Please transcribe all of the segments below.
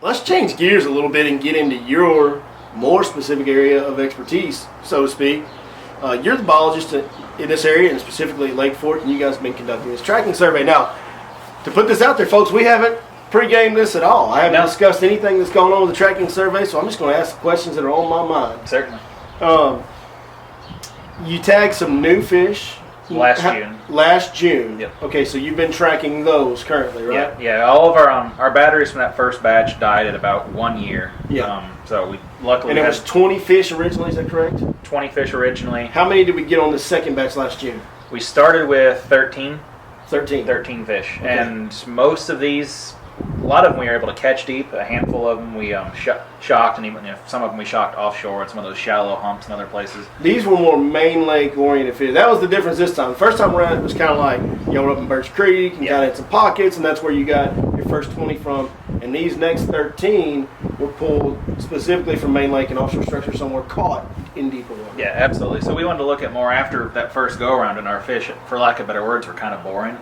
let's change gears a little bit and get into your more specific area of expertise, so to speak. You're the biologist in this area, and specifically Lake Fork, and you guys have been conducting this tracking survey. Now, to put this out there, folks, we haven't pre-gamed this at all. I haven't discussed anything that's going on with the tracking survey, so I'm just going to ask the questions that are on my mind. Certainly. You tagged some new fish. Last June. Yep. Okay, so you've been tracking those currently, right? Yeah. All of our batteries from that first batch died at about 1 year. Yeah. So we luckily. And it was 20 fish originally. Is that correct? 20 fish originally. How many did we get on the second batch last June? We started with 13. 13 fish, okay. And most of these, a lot of them we were able to catch deep. A handful of them we shocked, and even some of them we shocked offshore at some of those shallow humps and other places. These were more main lake oriented fish. That was the difference this time. The first time around, it was kind of like we're up in Birch Creek and got in some pockets, and that's where you got your first 20 from. And these next 13 were pulled specifically from main lake and offshore structure, somewhere caught in deeper water. Yeah, absolutely. So we wanted to look at more after that first go around, and our fish, for lack of better words, were kind of boring.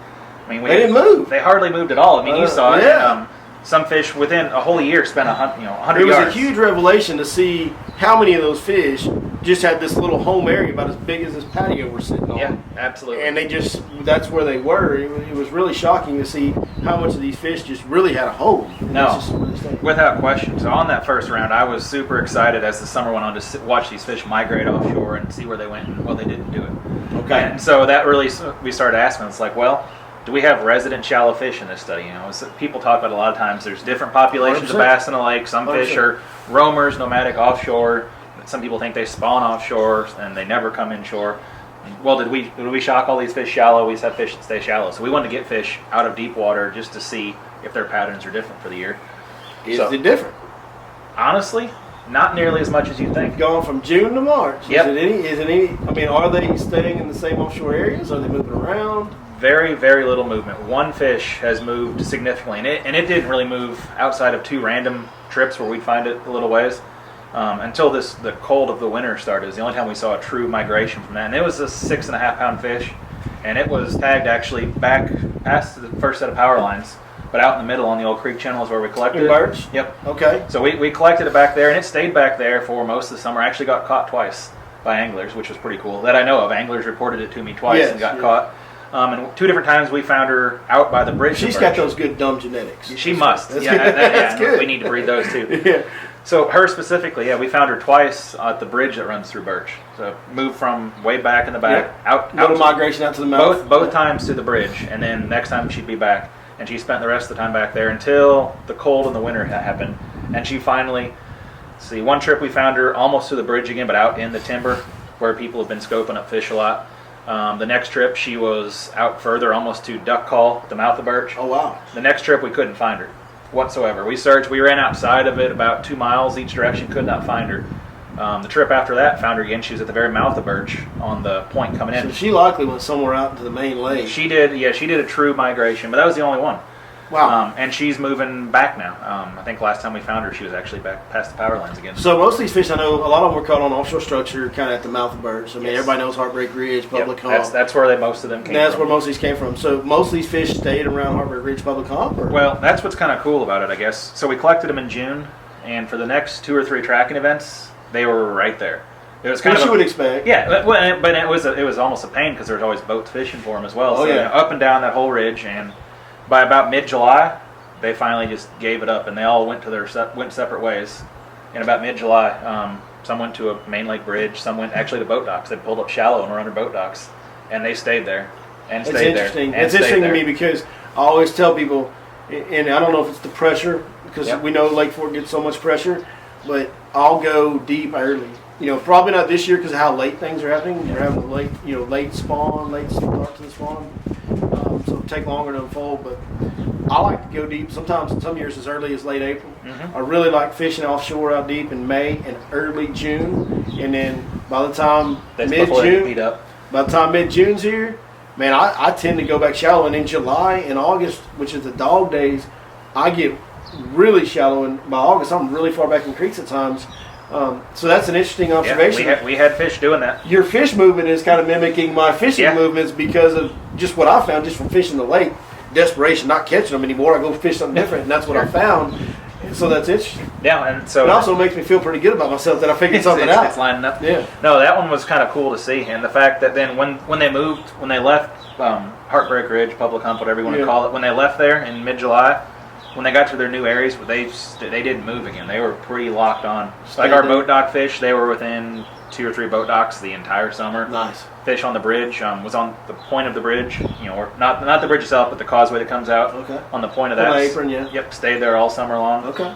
I mean, they didn't move. They hardly moved at all. I mean, you saw it. Yeah. Some fish within a whole year spent 100 yards. It was a huge revelation to see how many of those fish just had this little home area about as big as this patio we're sitting on. Yeah, absolutely. And that's where they were. It was really shocking to see how much of these fish just really had a home. No, without question. So on that first round, I was super excited as the summer went on to watch these fish migrate offshore and see where they went and what they didn't do it. Okay. And so that really, we started asking, it's like, well, do we have resident shallow fish in this study? People talk about a lot of times there's different populations 100%. of bass in the lake. Some fish are roamers, nomadic offshore. Some people think they spawn offshore and they never come inshore. Well, did we shock all these fish shallow? We just have fish that stay shallow. So we wanted to get fish out of deep water just to see if their patterns are different for the year. Is it different? Honestly, not nearly as much as you think. Going from June to March. Yep. Is it any? I mean, are they staying in the same offshore areas? Are they moving around? Very, very little movement. One fish has moved significantly, and it didn't really move outside of 2 random trips where we'd find it a little ways until the cold of the winter started. It was the only time we saw a true migration from that, and it was a 6.5-pound fish, and it was tagged actually back past the first set of power lines, but out in the middle on the old creek channel is where we collected it. Birch? Yep. Okay. So we collected it back there, and it stayed back there for most of the summer. I actually got caught twice by anglers, which was pretty cool. That I know of. Anglers reported it to me twice and got caught. And 2 different times we found her out by the bridge. She's got those good dumb genetics. She must. That's good. That's good. We need to breed those too. Yeah. So her specifically, we found her twice at the bridge that runs through Birch. So moved from way back in the back out migration out to the mouth. Both times to the bridge, and then next time she'd be back. And she spent the rest of the time back there until the cold in the winter happened. And she finally, one trip we found her almost to the bridge again, but out in the timber where people have been scoping up fish a lot. The next trip, she was out further, almost to Duck Call, the mouth of Birch. Oh, wow. The next trip, we couldn't find her whatsoever. We searched. We ran outside of it about 2 miles each direction, could not find her. The trip after that, found her again. She was at the very mouth of Birch on the point coming in. So she likely went somewhere out into the main lake. She did, she did a true migration, but that was the only one. Wow. And she's moving back now. I think last time we found her, she was actually back past the power lines again. So most of these fish, I know, a lot of them were caught on offshore structure, kind of at the mouth of Birch. I mean, everybody knows Heartbreak Ridge, Public Hump. That's where most of them came from. That's where most of these came from. So most of these fish stayed around Heartbreak Ridge, Public Hump? Or? Well, that's what's kind of cool about it, I guess. So we collected them in June, and for the next 2 or 3 tracking events, they were right there. It was kind of you would expect. Yeah, but it was almost a pain because there was always boats fishing for them as well. Up and down that whole ridge, and by about mid-July, they finally just gave it up, and they all went separate ways. In about mid-July, some went to a main lake bridge, some went actually to boat docks. They pulled up shallow and were under boat docks, and they stayed there and stayed there. It's interesting to me because I always tell people, and I don't know if it's the pressure because we know Lake Fork gets so much pressure, but I'll go deep early. Probably not this year because of how late things are happening. You're having late spawn, late start to the spawn, so it'll take longer to unfold. But I like to go deep. Sometimes, some years, as early as late April. Mm-hmm. I really like fishing offshore out deep in May and early June, and then by the time mid-June's here, man, I tend to go back shallow. And in July and August, which is the dog days, I get really shallow. And by August, I'm really far back in creeks at times. So that's an interesting observation. Yeah, we had fish doing that. Your fish movement is kind of mimicking my fishing movements because of just what I found just from fishing the lake. Desperation, not catching them anymore. I go fish something different, and that's what I found. So that's interesting. Yeah, and so it also makes me feel pretty good about myself that I figured something out. It's lining up. Yeah. No, that one was kind of cool to see, and the fact that then when they moved, when they left Heartbreak Ridge, Public Hump, whatever you want to call it, when they left there in mid-July, when they got to their new areas, they didn't move again. They were pretty locked on. Like our boat dock fish, they were within 2 or 3 boat docks the entire summer. Nice. Fish on the bridge was on the point of the bridge, or not the bridge itself, but the causeway that comes out. Okay. On the point of that. On the apron, yeah. Yep, stayed there all summer long. Okay.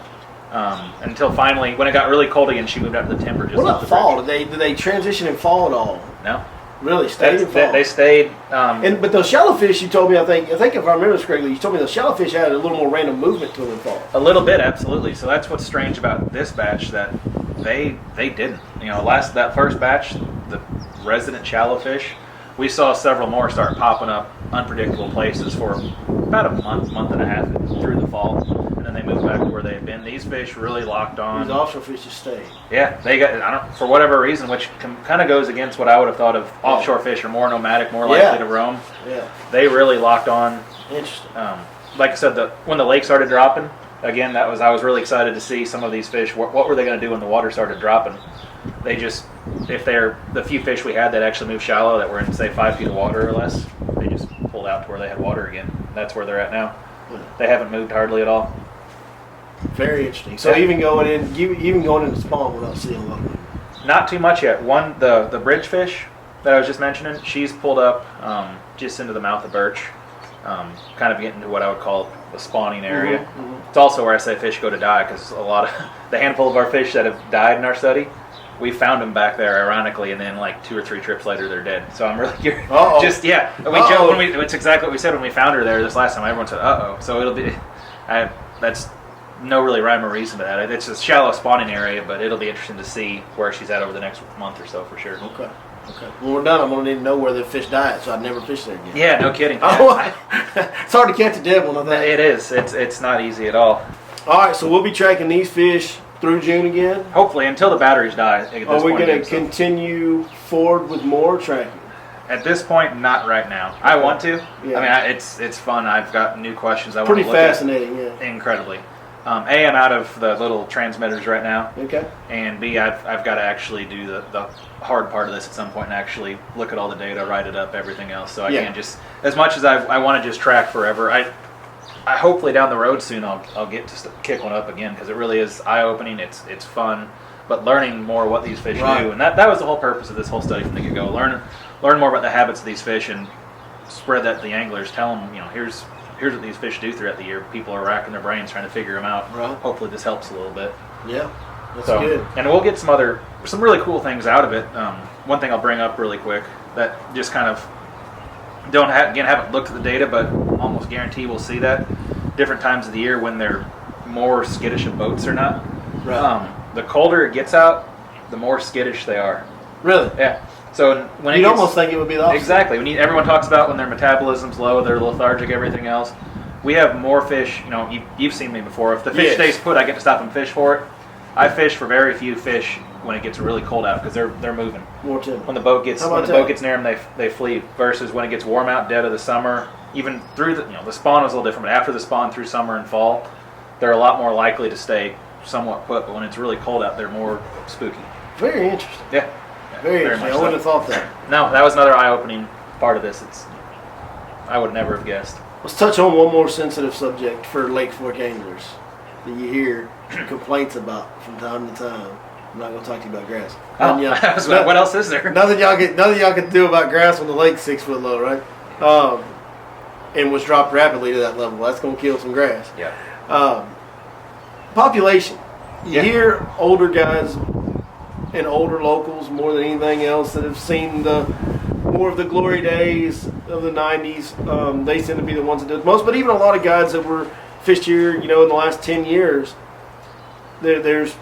Until finally, when it got really cold again, she moved out to the timber. What about fall? Did they transition in fall at all? No. Really stayed in fall. They stayed. But those shallowfish, you told me, I think if I remember this correctly, you told me those shallowfish had a little more random movement to them in fall. A little bit, absolutely. So that's what's strange about this batch, that they didn't. That first batch, the resident shallowfish, we saw several more start popping up unpredictable places for about a month and a half through the fall, and then they moved back to where they had been. These fish really locked on. These offshore fish just stayed. Yeah, they got, for whatever reason, which kind of goes against what I would have thought of. Offshore fish are more nomadic, more likely to roam. Yeah. They really locked on. Interesting. Like I said, when the lake started dropping, again, I was really excited to see some of these fish. What were they going to do when the water started dropping? They just, if they're the few fish we had that actually moved shallow, that were in, say, 5 feet of water or less, they just pulled out to where they had water again. That's where they're at now. They haven't moved hardly at all. Very interesting. So even going into spawn, we're not seeing a lot of movement. Not too much yet. The bridge fish that I was just mentioning, she's pulled up just into the mouth of Birch, kind of getting to what I would call the spawning area. Mm-hmm. It's also where I say fish go to die, because a lot of the handful of our fish that have died in our study, we found them back there, ironically, and then like 2 or 3 trips later, they're dead. So I'm really curious. Just it's exactly what we said when we found her there this last time. Everyone said, "Uh oh." So it'll be, that's no really rhyme or reason to that. It's a shallow spawning area, but it'll be interesting to see where she's at over the next month or so for sure. Okay. When we're done, I'm gonna need to know where the fish died, so I'd never fish there again. Yeah, no kidding. It's hard to catch a dead one, I think. It is. It's not easy at all. All right, so we'll be tracking these fish through June again. Hopefully, until the batteries die. Are we going to continue forward with more tracking? At this point, not right now. Okay. I want to. Yeah. I mean, it's fun. I've got new questions I want to look at. Pretty fascinating, yeah. Incredibly. A, I'm out of the little transmitters right now. Okay. And B, I've got to actually do the hard part of this at some point and actually look at all the data, write it up, everything else. So I can't just, as much as I want to just track forever, I hopefully down the road soon I'll get to kick one up again, because it really is eye-opening. It's fun, but learning more what these fish do, and that was the whole purpose of this whole study from the get-go. Learn more about the habits of these fish and spread that to the anglers. Tell them, here's what these fish do throughout the year. People are racking their brains trying to figure them out. Right. Hopefully this helps a little bit. Yeah, that's good. And we'll get some really cool things out of it. One thing I'll bring up really quick that just kind of haven't looked at the data, but almost guarantee we'll see that different times of the year when they're more skittish of boats or not. Right. The colder it gets out, the more skittish they are. Really? Yeah. So when you'd almost think it would be the opposite. Exactly. Everyone talks about when their metabolism's low, they're lethargic, everything else. We have more fish. You've seen me before. If the fish stays put, I get to stop and fish for it. I fish for very few fish when it gets really cold out, because they're moving. More timber. When the boat gets near them, they flee. Versus when it gets warm out, dead of the summer, even through the spawn was a little different. But after the spawn through summer and fall, they're a lot more likely to stay somewhat put. But when it's really cold out, they're more spooky. Very interesting. Yeah. Very interesting. I wouldn't have thought that. No, that was another eye-opening part of this. I would never have guessed. Let's touch on one more sensitive subject for Lake Fork anglers that you hear complaints about from time to time. I'm not going to talk to you about grass. What else is there? Nothing y'all can do about grass when the lake's 6 foot low, right? And was dropped rapidly to that level. That's going to kill some grass. Yeah. Population. You hear older guys and older locals more than anything else that have seen more of the glory days of the 90s. They tend to be the ones that do the most. But even a lot of guys that were fished here, in the last 10 years, there's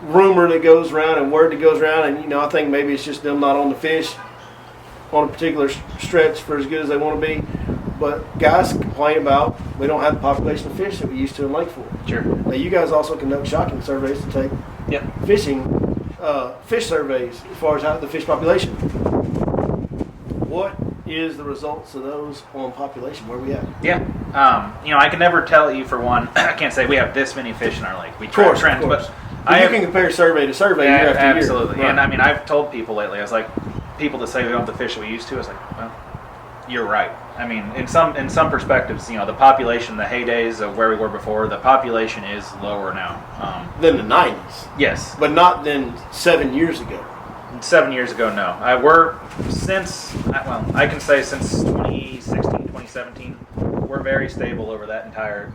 rumor that goes around and word that goes around, and I think maybe it's just them not on the fish on a particular stretch for as good as they want to be. But guys complain about we don't have the population of fish that we used to in Lake Fork. Sure. Now you guys also conduct shocking surveys to take fish surveys as far as the fish population. What is the results of those on population? Where are we at? Yeah. I can never tell you for one. I can't say we have this many fish in our lake. We track trends, but you can compare survey to survey year after year. Absolutely. Right. And I mean, I've told people lately. I was like, people that say we don't have the fish that we used to. I was like, well, you're right. I mean, in some perspectives, the population, the heydays of where we were before, the population is lower now. Than the 90s. Yes. But not than 7 years ago. 7 years ago, no. I can say since 2016, 2017, we're very stable over that entire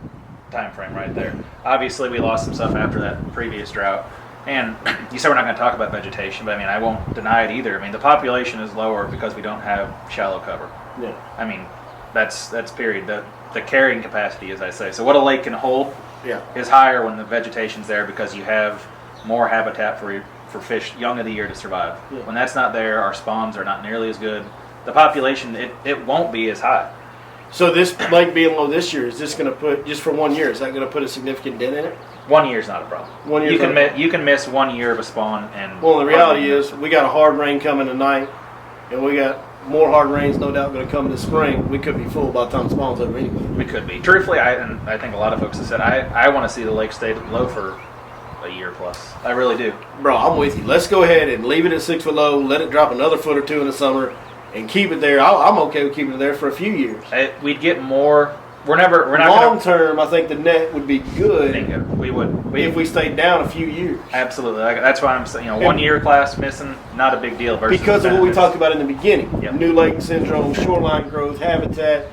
time frame right there. Obviously, we lost some stuff after that previous drought. And you said we're not going to talk about vegetation, but I mean, I won't deny it either. I mean, the population is lower because we don't have shallow cover. Yeah. I mean, that's period. The carrying capacity, as I say. So what a lake can hold is higher when the vegetation's there because you have more habitat for fish young of the year to survive. Yeah. When that's not there, our spawns are not nearly as good. The population, it won't be as high. So this lake being low this year, is this going to put, just for 1 year, is that going to put a significant dent in it? 1 year is not a problem. 1 year you can miss 1 year of a spawn and. Well, the reality is we got a hard rain coming tonight, and we got more hard rains no doubt going to come this spring. We could be full by the time the spawn's over anyway. We could be. Truthfully, I think a lot of folks have said I want to see the lake stay low for a year plus. I really do. Bro, I'm with you. Let's go ahead and leave it at 6 foot low. Let it drop another foot or two in the summer, and keep it there. I'm okay with keeping it there for a few years. We'd get more. We're not long term. I think the net would be good. Bingo. We would if we stayed down a few years. Absolutely. That's why I'm saying 1 year class missing, not a big deal. Because of what we talked about in the beginning. Yep. New lake syndrome, shoreline growth, habitat.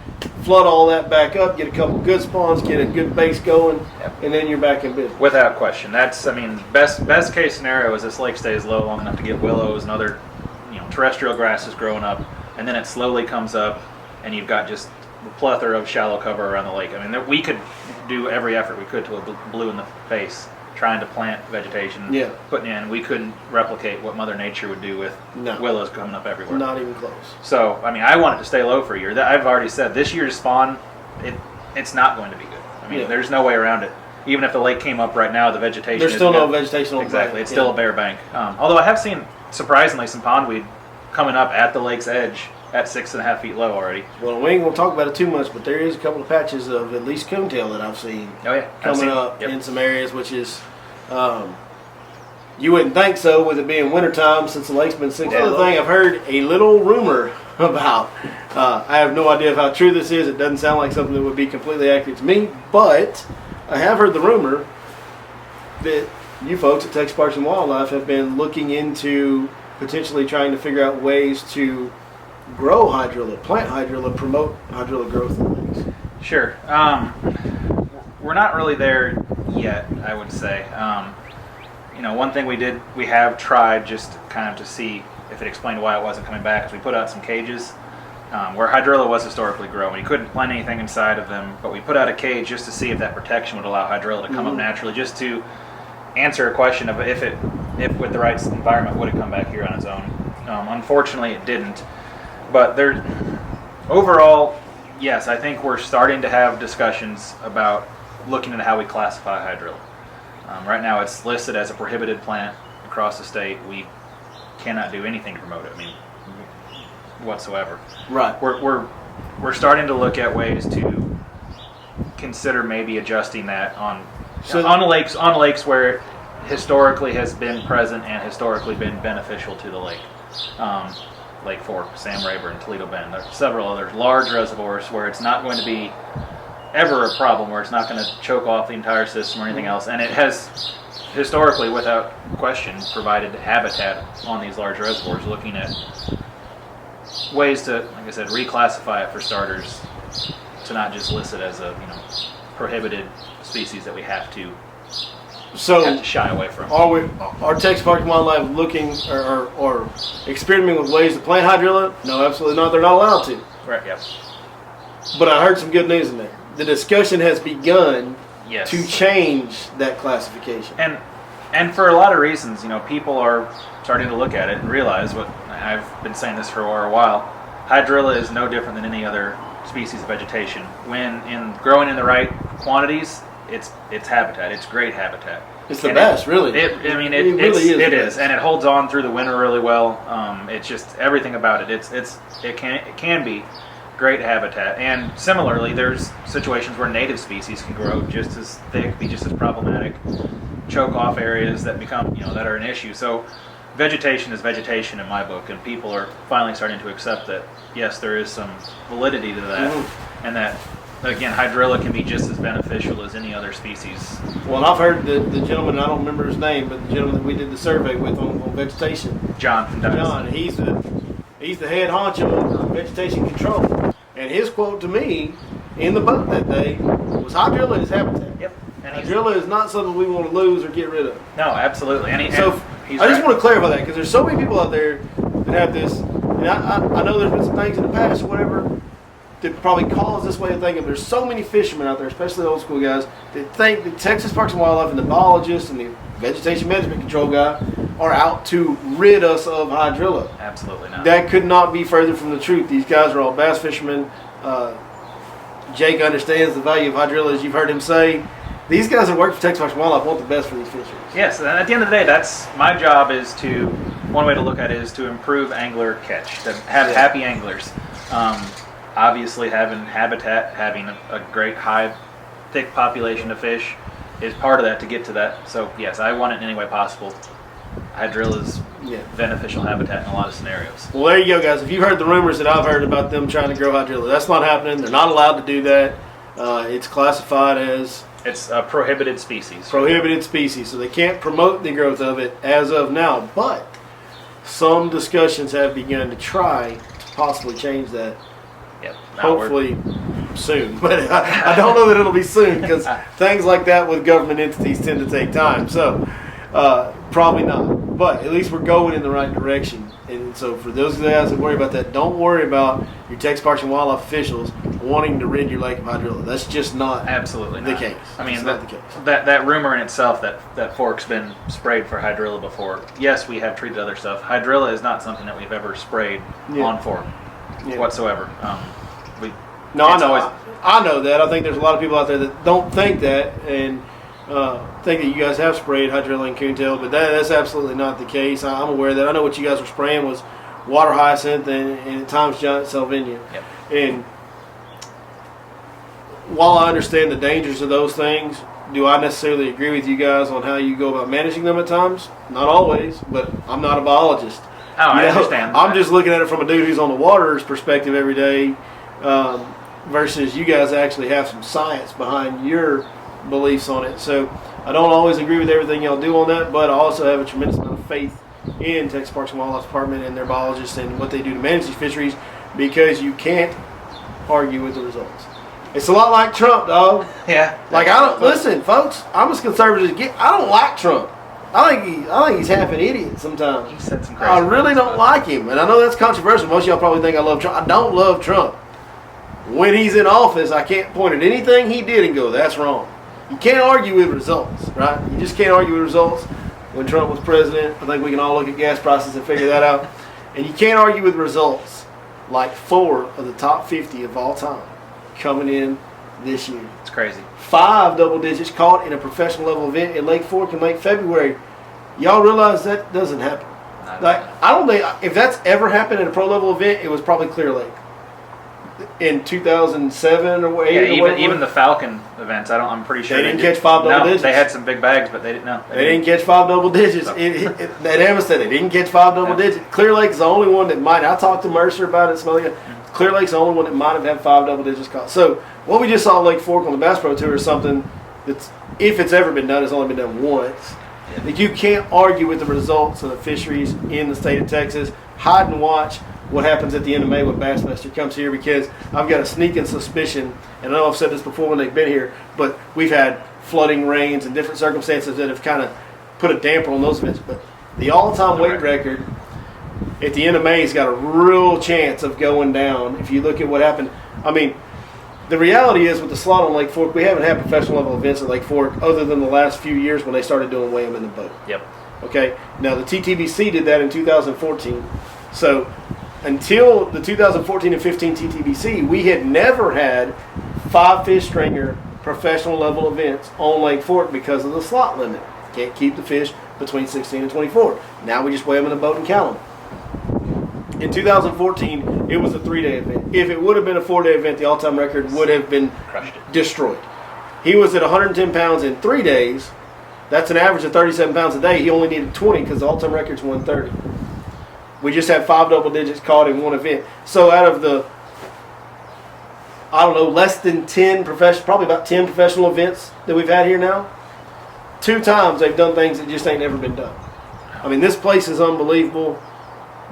Flood all that back up, get a couple good spawns, get a good base going, and then you're back in business. Without question. Best case scenario is this lake stays low long enough to get willows and other terrestrial grasses growing up, and then it slowly comes up, and you've got just a plethora of shallow cover around the lake. I mean, we could do every effort we could to a blue in the face trying to plant vegetation, putting in. We couldn't replicate what Mother Nature would do with willows coming up everywhere. Not even close. So, I mean, I want it to stay low for a year. I've already said this year's spawn, it's not going to be good. I mean, there's no way around it. Even if the lake came up right now, the vegetation there's still no vegetation on the Exactly. It's still a bare bank. Although I have seen, surprisingly, some pondweed coming up at the lake's edge at 6.5 feet low already. Well, we ain't going to talk about it too much, but there is a couple of patches of at least coontail that I've seen coming up in some areas, which is, you wouldn't think so with it being wintertime since the lake's been 6 Another thing I've heard a little rumor about. I have no idea of how true this is. It doesn't sound like something that would be completely accurate to me, but I have heard the rumor that you folks at Texas Parks and Wildlife have been looking into potentially trying to figure out ways to grow hydrilla, plant hydrilla, promote hydrilla growth in lakes. Sure. We're not really there yet, I would say. One thing we have tried just kind of to see if it explained why it wasn't coming back is we put out some cages where hydrilla was historically growing. You couldn't plant anything inside of them, but we put out a cage just to see if that protection would allow hydrilla to come up naturally, just to answer a question of if with the right environment would it come back here on its own. Unfortunately, it didn't. But overall, yes, I think we're starting to have discussions about looking at how we classify hydrilla. Right now, it's listed as a prohibited plant across the state. We cannot do anything to promote it. I mean, whatsoever. Right. We're starting to look at ways to consider maybe adjusting that on lakes where it historically has been present and historically been beneficial to the lake. Lake Fork, Sam Rayburn, Toledo Bend. There are several other large reservoirs where it's not going to be ever a problem, where it's not going to choke off the entire system or anything else. And it has historically, without question, provided habitat on these large reservoirs, looking at ways to, like I said, reclassify it for starters, to not just list it as a prohibited species that we have to shy away from. Are Texas Parks and Wildlife looking or experimenting with ways to plant hydrilla? No, absolutely not. They're not allowed to. Right, yep. But I heard some good news in there. The discussion has begun Yes. to change that classification. And for a lot of reasons, people are starting to look at it and realize what I've been saying this for a while. Hydrilla is no different than any other species of vegetation. When growing in the right quantities, it's habitat. It's great habitat. It's the best, really. It is, and it holds on through the winter really well. It's just everything about it. It can be great habitat. And similarly, there's situations where native species can grow just as thick, be just as problematic, choke off areas that become, that are an issue. So vegetation is vegetation in my book, and people are finally starting to accept that, yes, there is some validity to that, and that, again, hydrilla can be just as beneficial as any other species. Well, and I've heard the gentleman, I don't remember his name, but the gentleman that we did the survey with on vegetation. John from Dynasty. John, he's the head honcho on vegetation control. And his quote to me in the boat that day was, hydrilla is habitat. Yep. And hydrilla is not something we want to lose or get rid of. No, absolutely. And I just want to clarify that, because there's so many people out there that have this, and I know there's been some things in the past or whatever that probably cause this way of thinking. There's so many fishermen out there, especially the old school guys, that think that Texas Parks and Wildlife and the biologist and the vegetation management control guy are out to rid us of hydrilla. Absolutely not. That could not be further from the truth. These guys are all bass fishermen. Jake understands the value of hydrilla, as you've heard him say. These guys that work for Texas Parks and Wildlife want the best for these fisheries. Yes, and at the end of the day, that's my job. One way to look at it is to improve angler catch, to have happy anglers. Obviously, having habitat, having a great high, thick population of fish is part of that to get to that. So yes, I want it in any way possible. Hydrilla is beneficial habitat in a lot of scenarios. Well, there you go, guys. If you've heard the rumors that I've heard about them trying to grow hydrilla, that's not happening. They're not allowed to do that. It's classified as... It's a prohibited species. Prohibited species, so they can't promote the growth of it as of now. But some discussions have begun to try to possibly change that. Yep. Hopefully soon. But I don't know that it'll be soon, because things like that with government entities tend to take time. So probably not. But at least we're going in the right direction. And so for those guys that worry about that, don't worry about your Texas Parks and Wildlife officials wanting to rid your lake of hydrilla. That's just not absolutely the not. case. I mean, not the case. That rumor in itself that Fork's been sprayed for hydrilla before. Yes, we have treated other stuff. Hydrilla is not something that we've ever sprayed on Fork whatsoever. I know that. I think there's a lot of people out there that don't think that and think that you guys have sprayed hydrilla and coontail, but that's absolutely not the case. I'm aware of that. I know what you guys were spraying was water hyacinth and at times giant salvinia. Yep. And while I understand the dangers of those things, do I necessarily agree with you guys on how you go about managing them at times? Not always, but I'm not a biologist. Oh, I understand. I'm just looking at it from a dude who's on the water's perspective every day, versus you guys actually have some science behind your beliefs on it. So I don't always agree with everything y'all do on that, but I also have a tremendous amount of faith in Texas Parks and Wildlife Department and their biologists and what they do to manage these fisheries, because you can't argue with the results. It's a lot like Trump, dog. Yeah. Like, I don't listen, folks. I'm as conservative as get. I don't like Trump. I think he's half an idiot sometimes. He said some crazy I really don't like him, and I know that's controversial. Most of y'all probably think I love Trump. I don't love Trump. When he's in office, I can't point at anything he did and go, "That's wrong." You can't argue with results, right? You just can't argue with results. When Trump was president, I think we can all look at gas prices and figure that out. And you can't argue with results like 4 of the top 50 of all time coming in this year. It's crazy. 5 double digits caught in a professional level event in Lake Fork in late February. Y'all realize that doesn't happen. I don't think if that's ever happened in a pro level event, it was probably Clear Lake in 2007 or 8. Yeah, even the Falcon events. I'm pretty sure they didn't catch 5 double digits. They had some big bags, but they didn't know. They didn't catch 5 double digits. At Amistad, they didn't catch 5 double digits. Clear Lake is the only one that might. I talked to Mercer about it. Clear Lake's the only one that might have had 5 double digits caught. So what we just saw at Lake Fork on the Bass Pro Tour is something that's, if it's ever been done, it's only been done once. That you can't argue with the results of the fisheries in the state of Texas. Hide and watch what happens at the end of May when Bassmaster comes here, because I've got a sneaking suspicion, and I know I've said this before when they've been here, but we've had flooding rains and different circumstances that have kind of put a damper on those events. But the all-time weight record at the end of May has got a real chance of going down. If you look at what happened, I mean, the reality is with the slot on Lake Fork, we haven't had professional level events at Lake Fork other than the last few years when they started doing weigh 'em in the boat. Yep. Okay. Now the TTBC did that in 2014. So until the 2014 and 15 TTBC, we had never had 5 fish stringer professional level events on Lake Fork because of the slot limit. Can't keep the fish between 16 and 24. Now we just weigh them in a boat and count them. In 2014, it was a 3-day event. If it would have been a 4-day event, the all-time record would have been destroyed. He was at 110 pounds in 3 days. That's an average of 37 pounds a day. He only needed 20 because the all-time record's 130. We just had 5 double digits caught in one event. So out of the, I don't know, less than 10 probably about 10 professional events that we've had here now, 2 times they've done things that just ain't never been done. I mean, this place is unbelievable.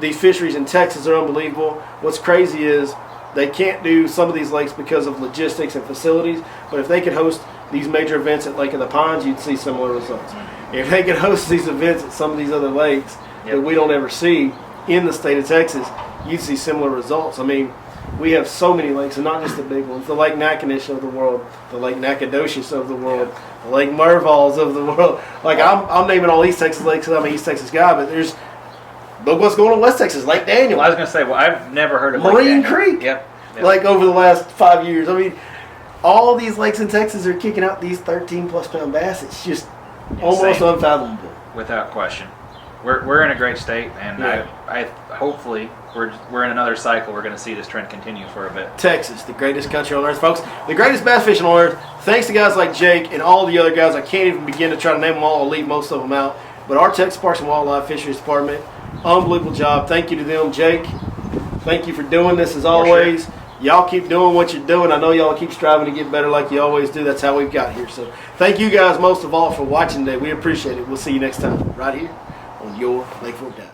These fisheries in Texas are unbelievable. What's crazy is they can't do some of these lakes because of logistics and facilities, but if they could host these major events at Lake of the Pines, you'd see similar results. If they could host these events at some of these other lakes that we don't ever see in the state of Texas, you'd see similar results. I mean, we have so many lakes, and not just the big ones, the Lake Nakanish of the world, the Lake Nacogdoches of the world, the Lake Mervals of the world. Like, I'm naming all East Texas lakes because I'm an East Texas guy, but look what's going on in West Texas, Lake Daniel. Well, I was going to say, I've never heard of Marine Lake Creek. Yep. Like, over the last 5 years. I mean, all these lakes in Texas are kicking out these 13-plus pound bass. It's just almost unfathomable. Without question. We're in a great state, and I hopefully we're in another cycle. We're going to see this trend continue for a bit. Texas, the greatest country on earth, folks. The greatest bass fishing on earth. Thanks to guys like Jake and all the other guys. I can't even begin to try to name them all. I'll leave most of them out. But our Texas Parks and Wildlife Fisheries Department, unbelievable job. Thank you to them. Jake, thank you for doing this as always. Sure. Y'all keep doing what you're doing. I know y'all keep striving to get better like you always do. That's how we've got here. So thank you guys most of all for watching today. We appreciate it. We'll see you next time right here on your Lake Fork Dive.